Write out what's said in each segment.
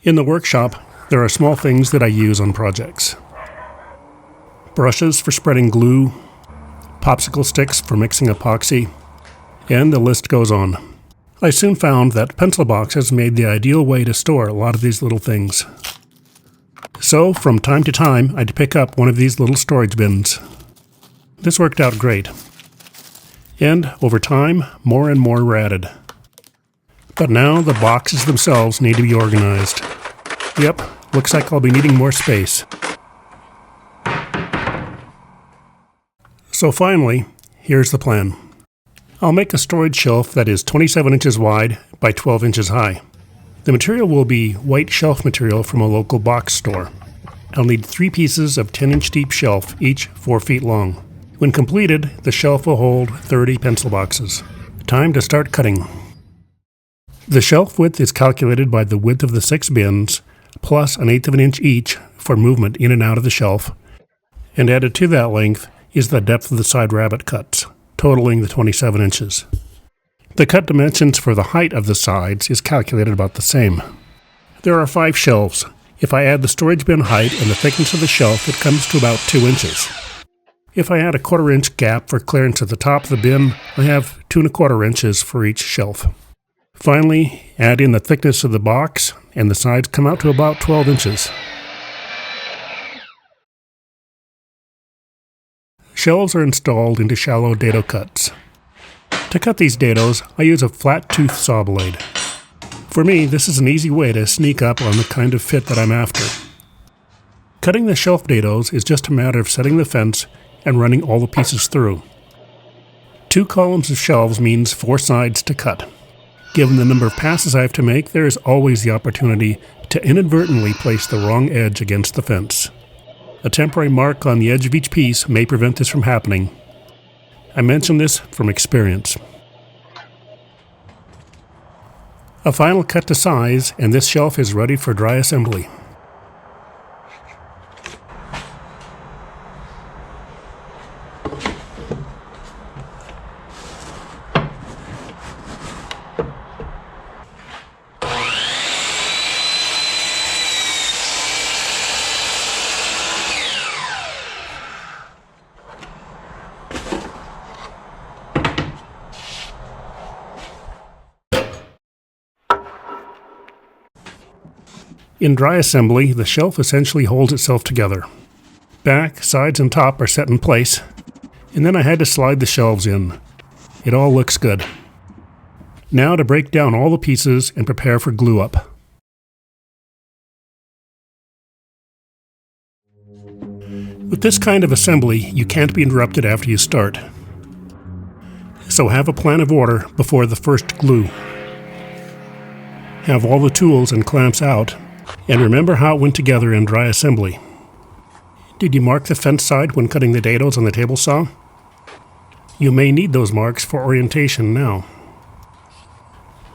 In the workshop, there are small things that I use on projects. Brushes for spreading glue, popsicle sticks for mixing epoxy, and the list goes on. I soon found that pencil boxes made the ideal way to store a lot of these little things. So, from time to time, I'd pick up one of these little storage bins. This worked out great. And, over time, more and more were added. But now the boxes themselves need to be organized. Yep, looks like I'll be needing more space. So finally, here's the plan. I'll make a storage shelf that is 27 inches wide by 12 inches high. The material will be white shelf material from a local box store. I'll need 3 pieces of 10-inch deep shelf, each 4 feet long. When completed, the shelf will hold 30 pencil boxes. Time to start cutting. The shelf width is calculated by the width of the 6 bins, plus 1/8 of an inch each for movement in and out of the shelf, and added to that length is the depth of the side rabbet cuts, totaling the 27 inches. The cut dimensions for the height of the sides is calculated about the same. There are 5 shelves. If I add the storage bin height and the thickness of the shelf, it comes to about 2 inches. If I add a 1/4 inch gap for clearance at the top of the bin, I have 2 1/4 inches for each shelf. Finally, add in the thickness of the box, and the sides come out to about 12 inches. Shelves are installed into shallow dado cuts. To cut these dados, I use a flat tooth saw blade. For me, this is an easy way to sneak up on the kind of fit that I'm after. Cutting the shelf dados is just a matter of setting the fence and running all the pieces through. 2 columns of shelves means 4 sides to cut. Given the number of passes I have to make, there is always the opportunity to inadvertently place the wrong edge against the fence. A temporary mark on the edge of each piece may prevent this from happening. I mention this from experience. A final cut to size, and this shelf is ready for dry assembly. In dry assembly, the shelf essentially holds itself together. Back, sides, and top are set in place, and then I had to slide the shelves in. It all looks good. Now to break down all the pieces and prepare for glue up. With this kind of assembly, you can't be interrupted after you start. So have a plan of order before the first glue. Have all the tools and clamps out, and remember how it went together in dry assembly. Did you mark the fence side when cutting the dados on the table saw? You may need those marks for orientation now.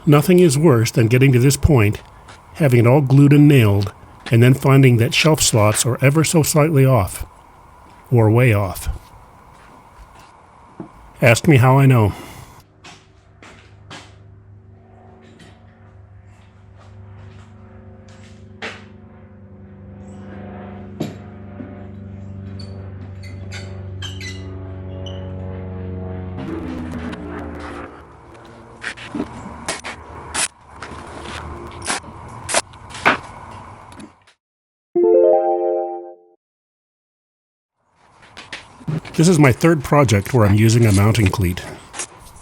Nothing is worse than getting to this point, having it all glued and nailed, and then finding that shelf slots are ever so slightly off, or way off. Ask me how I know. This is my 3rd project where I'm using a mounting cleat.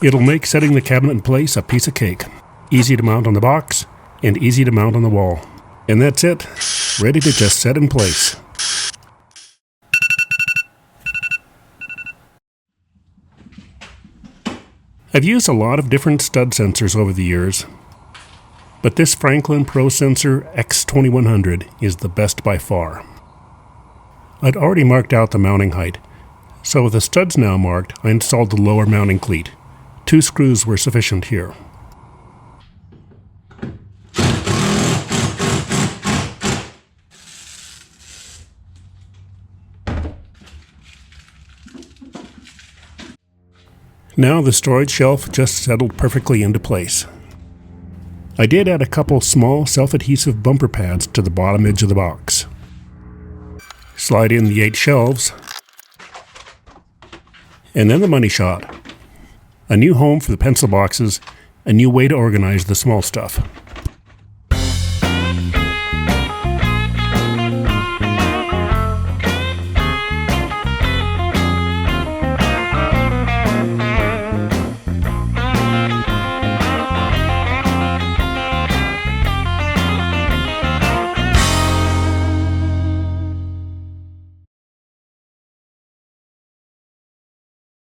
It'll make setting the cabinet in place a piece of cake. Easy to mount on the box, and easy to mount on the wall. And that's it, ready to just set in place. I've used a lot of different stud sensors over the years, but this Franklin Pro Sensor X2100 is the best by far. I'd already marked out the mounting height, so with the studs now marked, I installed the lower mounting cleat. 2 screws were sufficient here. Now the storage shelf just settled perfectly into place. I did add a couple small self-adhesive bumper pads to the bottom edge of the box. Slide in the 8 shelves, and then the money shot. A new home for the pencil boxes, a new way to organize the small stuff.